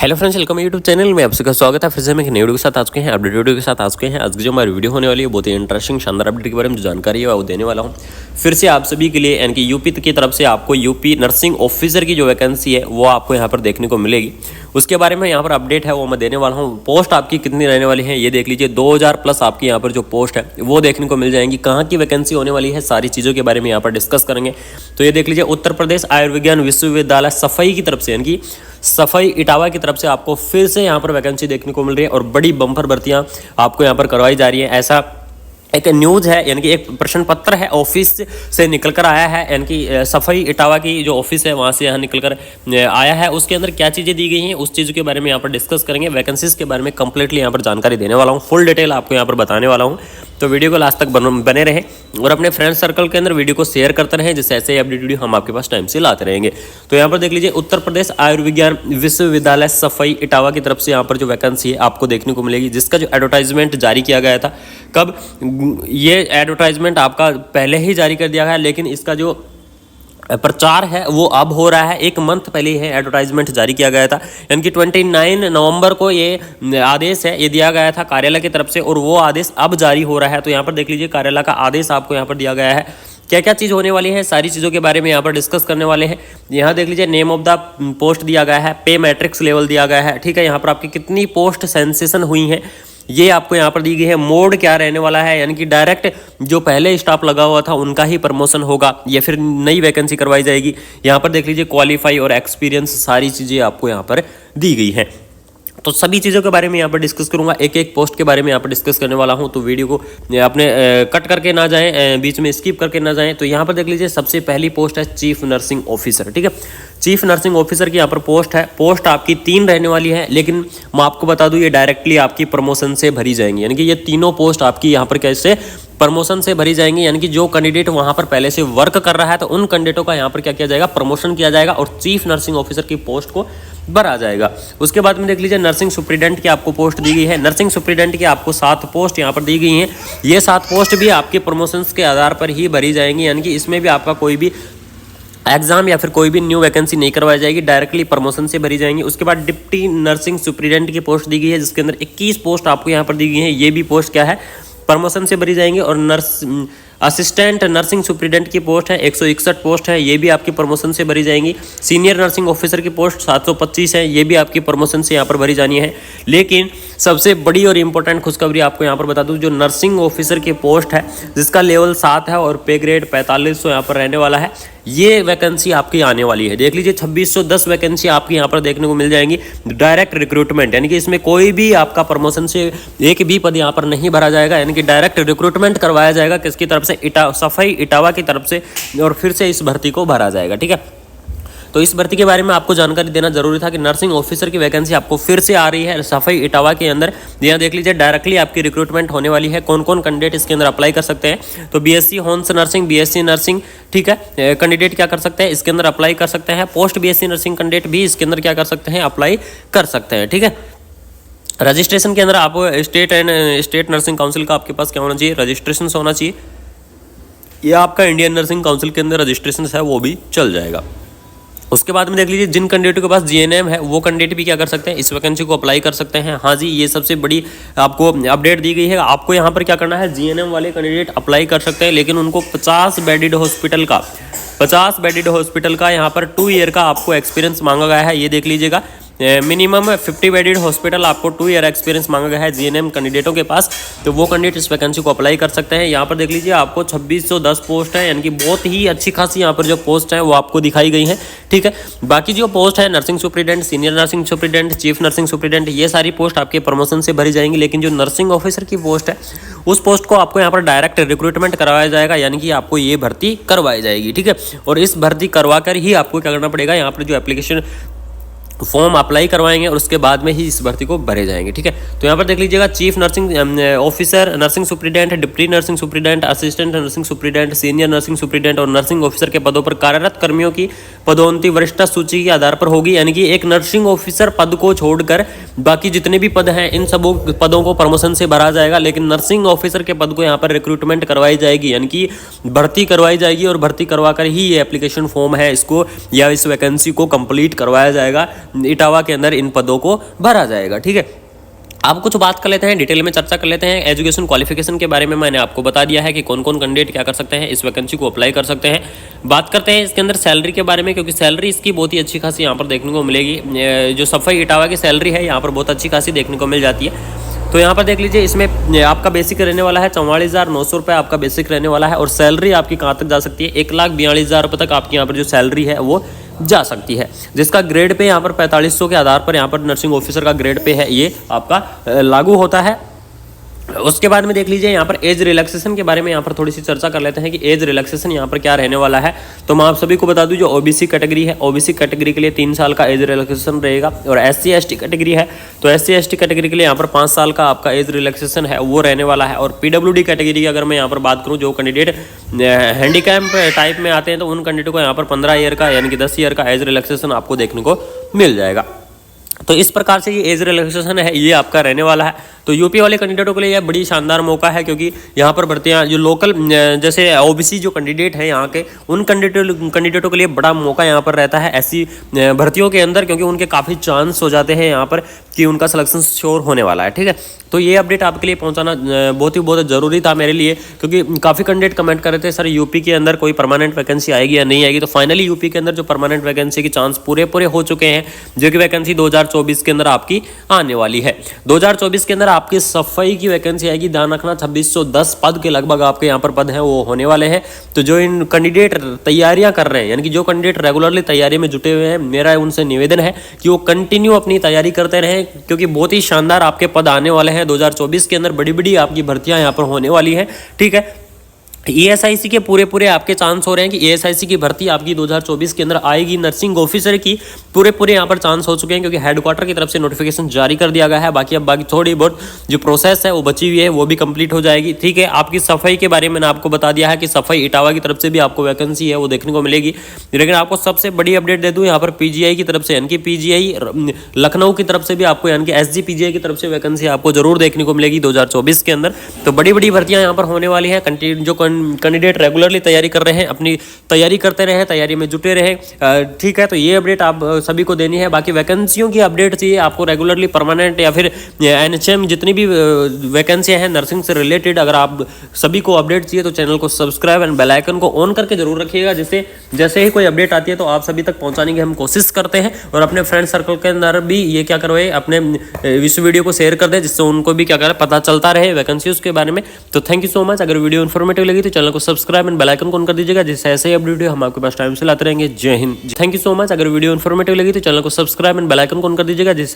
Hello friends, welcome YouTube channel में आप सबका स्वागत है। फिर से हम एक नई वीडियो के साथ आ चुके हैं, अपडेट वीडियो के साथ आ चुके हैं। आज की जो हमारी वीडियो होने वाली है बहुत ही इंटरेस्टिंग शानदार अपडेट के बारे में जो जानकारी है वो देने वाला हूं फिर से आप सभी के लिए। यानी कि यूपी की तरफ से आपको यूपी नर्सिंग ऑफिसर की जो वैकेंसी है वो आपको यहाँ पर देखने को मिलेगी। उसके बारे में यहाँ पर अपडेट है वो मैं देने वाला हूँ। पोस्ट आपकी कितनी रहने वाली है ये देख लीजिए, 2000 प्लस आपकी यहाँ पर जो पोस्ट है वो देखने को मिल जाएंगी। कहाँ की वैकेंसी होने वाली है सारी चीज़ों के बारे में यहाँ पर डिस्कस करेंगे। तो ये देख लीजिए, उत्तर प्रदेश आयुर्विज्ञान विश्वविद्यालय सफाई की तरफ से, यानी कि सफाई इटावा की तरफ से आपको फिर से यहाँ पर वैकेंसी देखने को मिल रही है और बड़ी बम्पर भर्तियाँ आपको यहाँ पर करवाई जा रही है। ऐसा एक न्यूज़ है, यानी कि एक प्रश्न पत्र है ऑफिस से निकल कर आया है, यानी कि सफाई इटावा की जो ऑफिस है वहाँ से यहाँ निकल कर आया है। उसके अंदर क्या चीज़ें दी गई हैं उस चीज़ के बारे में यहाँ पर डिस्कस करेंगे। वैकेंसीज के बारे में कंप्लीटली यहाँ पर जानकारी देने वाला हूँ, फुल डिटेल आपको यहाँ पर बताने वाला हूँ। तो वीडियो को लास्ट तक बने रहें और अपने फ्रेंड सर्कल के अंदर वीडियो को शेयर करते रहें, जिससे ऐसे ही अपडेट वीडियो हम आपके पास टाइम से लाते रहेंगे। तो यहाँ पर देख लीजिए, उत्तर प्रदेश आयुर्विज्ञान विश्वविद्यालय सफाई इटावा की तरफ से यहाँ पर जो वैकेंसी है आपको देखने को मिलेगी, जिसका जो एडवर्टाइजमेंट जारी किया गया था। कब ये एडवर्टाइजमेंट आपका पहले ही जारी कर दिया गया, लेकिन इसका जो प्रचार है वो अब हो रहा है। एक मंथ पहले ही एडवर्टाइजमेंट जारी किया गया था, यानी कि 29 नवंबर को ये आदेश है ये दिया गया था कार्यालय की तरफ से, और वो आदेश अब जारी हो रहा है। तो यहाँ पर देख लीजिए, कार्यालय का आदेश आपको यहाँ पर दिया गया है। क्या क्या चीज़ होने वाली है सारी चीज़ों के बारे में यहाँ पर डिस्कस करने वाले हैं। यहाँ देख लीजिए, नेम ऑफ द पोस्ट दिया गया है, पे मैट्रिक्स लेवल दिया गया है, ठीक है। यहाँ पर आपकी कितनी पोस्ट सेंसेशन हुई है ये आपको यहाँ पर दी गई है। मोड क्या रहने वाला है, यानी कि डायरेक्ट जो पहले स्टाफ लगा हुआ था उनका ही प्रमोशन होगा या फिर नई वैकेंसी करवाई जाएगी। यहाँ पर देख लीजिए, क्वालिफाई और एक्सपीरियंस सारी चीज़ें आपको यहाँ पर दी गई हैं। तो सभी चीज़ों के बारे में यहाँ पर डिस्कस करूंगा, एक एक पोस्ट के बारे में यहाँ पर डिस्कस करने वाला हूँ। तो वीडियो को अपने कट करके ना जाएं, बीच में स्किप करके ना जाएं। तो यहाँ पर देख लीजिए, सबसे पहली पोस्ट है चीफ नर्सिंग ऑफिसर, ठीक है। चीफ नर्सिंग ऑफिसर की यहाँ पर पोस्ट है। पोस्ट आपकी 3 रहने वाली है, लेकिन मैं आपको बता दूँ ये डायरेक्टली आपकी प्रमोशन से भरी जाएंगी। यानी कि ये तीनों पोस्ट आपकी यहाँ पर कैसे प्रमोशन से भरी जाएंगी, यानी कि जो कैंडिडेट वहाँ पर पहले से वर्क कर रहा है तो उन कैंडिडेटों का यहाँ पर क्या किया जाएगा, प्रमोशन किया जाएगा और चीफ नर्सिंग ऑफिसर की पोस्ट को भरा जाएगा। उसके बाद में देख लीजिए, नर्सिंग सुप्रीडेंट की आपको पोस्ट दी गई है। नर्सिंग सुप्रीडेंट की आपको 7 पोस्ट यहाँ पर दी गई हैं। ये 7 पोस्ट भी आपके प्रमोशंस के आधार पर ही भरी जाएंगी, यानी कि इसमें भी आपका कोई भी एग्जाम या फिर कोई भी न्यू वैकेंसी नहीं करवाई जाएगी, डायरेक्टली प्रमोशन से भरी जाएंगी। उसके बाद डिप्टी नर्सिंग सुप्रीडेंट की पोस्ट दी गई है, जिसके अंदर 21 पोस्ट आपको यहाँ पर दी गई है। ये भी पोस्ट क्या है, प्रमोशन से भरी जाएंगी। और असिस्टेंट नर्सिंग सुप्रीडेंट की पोस्ट है 161 पोस्ट है, ये भी आपकी प्रमोशन से भरी जाएंगी। सीनियर नर्सिंग ऑफिसर की पोस्ट 725 है, ये भी आपकी प्रमोशन से यहाँ पर भरी जानी है। लेकिन सबसे बड़ी और इंपॉर्टेंट खुशखबरी आपको यहाँ पर बता दूँ, जो नर्सिंग ऑफिसर की पोस्ट है जिसका लेवल 7 है और पे ग्रेड 4500 यहाँ पर रहने वाला है, ये वैकेंसी आपकी आने वाली है। देख लीजिए, 2610 वैकेंसी आपकी यहाँ पर देखने को मिल जाएंगी। डायरेक्ट रिक्रूटमेंट, यानी कि इसमें कोई भी आपका प्रमोशन से एक भी पद यहाँ पर नहीं भरा जाएगा, यानी कि डायरेक्ट रिक्रूटमेंट करवाया जाएगा किसकी तरफ से, सफाई इटावा की तरफ से, और फिर से इस भर्ती को भरा जाएगा, ठीक है। तो इस भर्ती के बारे में आपको जानकारी देना जरूरी था कि नर्सिंग ऑफिसर की वैकेंसी आपको फिर से आ रही है सफाई इटावा के अंदर। यहाँ देख लीजिए, डायरेक्टली आपकी रिक्रूटमेंट होने वाली है। कौन कौन कैंडिडेट इसके अंदर अप्लाई कर सकते हैं, तो BSc horse nursing, BSc nursing, ठीक है, कैंडिडेट क्या कर सकते हैं इसके अंदर अप्लाई कर सकते हैं। पोस्ट बीएससी नर्सिंग कैंडिडेट भी इसके अंदर क्या कर सकते हैं, अप्लाई कर सकते हैं, ठीक है। रजिस्ट्रेशन के अंदर आपको स्टेट नर्सिंग काउंसिल का आपके पास क्या होना चाहिए, रजिस्ट्रेशन होना चाहिए। या आपका इंडियन नर्सिंग काउंसिल के अंदर रजिस्ट्रेशन है वो भी चल जाएगा। उसके बाद में देख लीजिए, जिन कैंडिडेट के पास जीएनएम है वो कैंडिडेट भी क्या कर सकते हैं, इस वैकेंसी को अप्लाई कर सकते हैं। हाँ जी, ये सबसे बड़ी आपको अपडेट दी गई है। आपको यहाँ पर क्या करना है, जीएनएम वाले कैंडिडेट अप्लाई कर सकते हैं, लेकिन उनको 50 बेडेड हॉस्पिटल का यहाँ पर 2 ईयर का आपको एक्सपीरियंस मांगा गया है। ये देख लीजिएगा, मिनिमम 50 बेडेड हॉस्पिटल आपको 2 ईयर एक्सपीरियंस मांगा गया है जीएनएम कैंडिडेटों के पास। तो वो कैंडिडेट इस वैकेंसी को अप्लाई कर सकते हैं। यहाँ पर देख लीजिए, आपको 2610 पोस्ट है, यानी कि बहुत ही अच्छी खासी यहाँ पर जो पोस्ट है वो आपको दिखाई गई है, ठीक है। बाकी जो पोस्ट है, nursing superintendent, senior nursing superintendent, chief nursing superintendent, ये सारी पोस्ट आपके प्रमोशन से भरी जाएंगी। लेकिन जो नर्सिंग ऑफिसर की पोस्ट है उस पोस्ट को आपको यहाँ पर डायरेक्ट रिक्रूटमेंट करवाया जाएगा, यानी कि आपको ये भर्ती करवाई जाएगी, ठीक है। और इस भर्ती करवा कर ही आपको क्या करना पड़ेगा, यहाँ पर जो एप्लीकेशन फॉर्म अप्लाई करवाएंगे और उसके बाद में ही इस भर्ती को भरे जाएंगे, ठीक है। तो यहाँ पर देख लीजिएगा, chief nursing officer, nursing superintendent, deputy nursing superintendent, assistant nursing superintendent, senior nursing superintendent और नर्सिंग ऑफिसर के पदों पर कार्यरत कर्मियों की पदोन्नति वरिष्ठता सूची के आधार पर होगी। यानी कि एक नर्सिंग ऑफिसर पद को छोड़कर बाकी जितने भी पद हैं इन सब पदों को प्रमोशन से भरा जाएगा, लेकिन नर्सिंग ऑफिसर के पद को यहाँ पर रिक्रूटमेंट करवाई जाएगी, यानी कि भर्ती करवाई जाएगी और भर्ती करवा कर ही ये एप्लीकेशन फॉर्म है इसको या इस वैकेंसी को कंप्लीट करवाया जाएगा, इटावा के अंदर इन पदों को भरा जाएगा। ठीक है, आप कुछ बात कर लेते हैं, डिटेल में चर्चा कर लेते हैं। एजुकेशन क्वालिफिकेशन के बारे में मैंने आपको बता दिया है कि कौन कौन कैंडिडेट क्या कर सकते हैं, इस वैकेंसी को अप्लाई कर सकते हैं। बात करते हैं इसके अंदर सैलरी के बारे में, क्योंकि सैलरी इसकी बहुत ही अच्छी खासी यहाँ पर देखने को मिलेगी। जो सफाई इटावा की सैलरी है यहाँ पर बहुत अच्छी खासी देखने को मिल जाती है। तो यहाँ पर देख लीजिए, इसमें आपका बेसिक रहने वाला है 44,900 रुपये आपका बेसिक रहने वाला है, और सैलरी आपकी कहाँ तक जा सकती है 1,42,000 रुपये तक आपकी यहाँ पर जो सैलरी है वो जा सकती है, जिसका ग्रेड पे यहाँ पर 4500 के आधार पर यहाँ पर नर्सिंग ऑफिसर का ग्रेड पे है ये आपका लागू होता है। उसके बाद में देख लीजिए यहाँ पर एज रिलैक्सेशन के बारे में यहाँ पर थोड़ी सी चर्चा कर लेते हैं कि एज रिलैक्सेशन यहाँ पर क्या रहने वाला है। तो मैं आप सभी को बता दूं, जो ओबीसी कैटेगरी है, ओबीसी कैटेगरी के लिए 3 साल का एज रिलैक्सेशन रहेगा, और SC ST कैटेगरी है तो SC ST कैटेगरी के लिए यहाँ पर 5 साल का आपका एज रिलैक्सेशन है वो रहने वाला है। और PWD कैटेगरी की अगर मैं यहाँ पर बात करूँ, जो कैंडिडेट हैंडीकैप टाइप में आते हैं तो उन कैंडिडेट को यहाँ पर 15 ईयर का यानी कि 10 ईयर का एज रिलैक्सेशन आपको देखने को मिल जाएगा। तो इस प्रकार से ये एज रिलैक्सेशन है ये आपका रहने वाला है। तो यूपी वाले कैंडिडेटों के लिए यह बड़ी शानदार मौका है, क्योंकि यहाँ पर भर्तियाँ जो लोकल जैसे ओबीसी जो कैंडिडेट हैं यहाँ के, उन कैंडिडेटों के लिए बड़ा मौका यहाँ पर रहता है ऐसी भर्तियों के अंदर, क्योंकि उनके काफ़ी चांस हो जाते हैं यहाँ पर कि उनका सिलेक्शन श्योर होने वाला है। ठीक है, तो ये अपडेट आपके लिए पहुँचाना बहुत ज़रूरी था मेरे लिए, क्योंकि काफ़ी कैंडिडेट कमेंट कर रहे थे सर यूपी के अंदर कोई परमानेंट वैकेंसी आएगी या नहीं आएगी। तो फाइनली यूपी के अंदर जो परमानेंट वैकेंसी की चांस पूरे हो चुके हैं, जो कि वैकेंसी 2024 के अंदर आपकी आने वाली है। 2024 के अंदर आपकी सफाई की वैकेंसी आएगी, ध्यान रखना 2610 पद के लगभग आपके यहाँ पर पद हैं वो होने वाले हैं। तो जो इन कैंडिडेट तैयारियां कर रहे हैं, यानी कि जो कैंडिडेट रेगुलरली तैयारी में जुटे हुए हैं, मेरा उनसे निवेदन है कि वो कंटिन्यू अपनी तैयारी करते रहें, क्योंकि बहुत ही शानदार आपके पद आने वाले हैं 2024 के अंदर। बड़ी बड़ी आपकी भर्तियां यहाँ पर होने वाली है। ठीक है, ESIC के पूरे आपके चांस हो रहे हैं कि ESIC की भर्ती आपकी 2024 के अंदर आएगी। नर्सिंग ऑफिसर की पूरे यहाँ पर चांस हो चुके हैं, क्योंकि हेडक्वार्टर की तरफ से नोटिफिकेशन जारी कर दिया गया है। बाकी थोड़ी बहुत जो प्रोसेस है वो बची हुई है, वो भी कंप्लीट हो जाएगी। ठीक है, आपकी सफाई के बारे में मैंने आपको बता दिया है कि सफाई इटावा की तरफ से भी आपको वैकेंसी है वो देखने को मिलेगी। लेकिन आपको सबसे बड़ी अपडेट दे दूँ यहाँ पर PGI की तरफ से, यानी कि PGI लखनऊ की तरफ से भी आपको, यानी कि SG PGI की तरफ से वैकेंसी आपको जरूर देखने को मिलेगी 2024 के अंदर। तो बड़ी भर्तियाँ यहाँ पर होने वाली है। जो कैंडिडेट रेगुलरली तैयारी कर रहे हैं, अपनी तैयारी करते रहे, तैयारी में जुटे रहे। ठीक है, तो ये अपडेट आप सभी को देनी है। बाकी वैकेंसियों की अपडेट चाहिए आपको रेगुलरली परमानेंट या फिर NHM जितनी भी वैकेंसियां हैं नर्सिंग से रिलेटेड, अगर आप सभी को अपडेट चाहिए तो चैनल को सब्सक्राइब एंड बेल आइकन को ऑन करके जरूर रखिएगा, जिससे जैसे ही कोई अपडेट आती है तो आप सभी तक पहुंचाने की हम कोशिश करते हैं। और अपने फ्रेंड सर्कल के अंदर भी ये क्या करवाए, अपने इस वीडियो को शेयर कर दें, जिससे उनको भी क्या करें पता चलता रहे वैकेंसी के बारे में। तो थैंक यू सो मच। अगर वीडियो इन्फॉर्मेटिव लगी तो चैनल को सब्सक्राइब एंड बेल आइकन को ऑन कर दीजिएगा, जिससे ऐसे ही अपडेट हम आपके पास टाइम से लाते रहेंगे। जय Hind, thank you so much. अगर वीडियो इन्फॉर्मेटिव लगी तो चैनल को सब्सक्राइब एंड बेल आइकन को ऑन कर दीजिएगा, जिससे